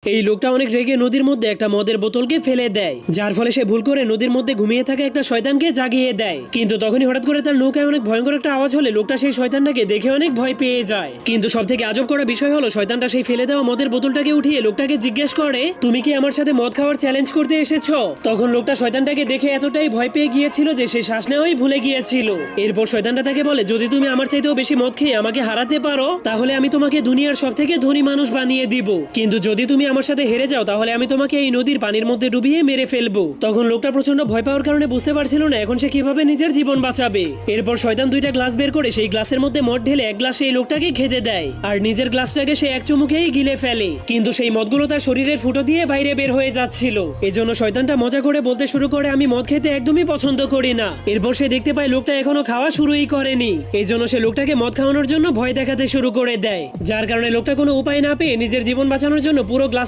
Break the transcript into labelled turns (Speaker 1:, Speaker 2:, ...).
Speaker 1: এই লোকটা অনেক রেগে নদীর মধ্যে একটা মদের বোতলকে ফেলে দেয়, যার ফলে সে ভুল করে নদীর মধ্যে ঘুমিয়ে থাকা একটা শয়তানকে জাগিয়ে দেয়। কিন্তু তখনই হঠাৎ করে তার নৌকায় অনেক ভয়ঙ্কর একটা আওয়াজ হলে লোকটা সেই শয়তানটাকে দেখে অনেক ভয় পেয়ে যায়। কিন্তু সব থেকে আজব করা বিষয় হলো শয়তানটা সেই ফেলে দেওয়া মদের বোতলটাকে উঠিয়ে লোকটাকে জিজ্ঞেস করে, তুমি কি আমার সাথে মদ খাওয়ার চ্যালেঞ্জ করতে এসেছো? তখন লোকটা শয়তানটাকে দেখে এতটাই ভয় পেয়ে গিয়েছিল যে সে শ্বাস নেওয়াই ভুলে গিয়েছিল। এরপর শয়তানটা তাকে বলে, যদি তুমি আমার চাইতেও বেশি মদ খেয়ে আমাকে হারাতে পারো তাহলে আমি তোমাকে দুনিয়ার সব থেকে ধনী মানুষ বানিয়ে দিব, কিন্তু যদি তুমি আমার সাথে হেরে যাও তাহলে আমি তোমাকে এই নদীর পানির মধ্যে ডুবিয়ে মেরে ফেলবো। তখন লোকটা প্রচন্ড ভয় পাওয়ার কারণে বুঝতে পারছিল না এখন সে কিভাবে নিজের জীবন বাঁচাবে। এরপর শয়তান দুইটা গ্লাস বের করে সেই গ্লাসের মধ্যে মদ ঢেলে এক গ্লাস সেই লোকটাকে খেতে দেয়, আর নিজের গ্লাসটাকে সে এক চুমুকেই গিলে ফেলে। কিন্তু সেই মদগুলো তার শরীরের ফুটো দিয়ে বাইরে বের হয়ে যাচ্ছিল। এজন্য শয়তানটা মজা করে বলতে শুরু করে, আমি মদ খেতে একদমই পছন্দ করি না। এরপর সে দেখতে পায় লোকটা এখনো খাওয়া শুরুই করেনি। এই জন্য সে লোকটাকে মদ খাওয়ানোর জন্য ভয় দেখাতে শুরু করে দেয়, যার কারণে লোকটা কোনো উপায় না পেয়ে নিজের জীবন বাঁচানোর জন্য পুরো গ্লাস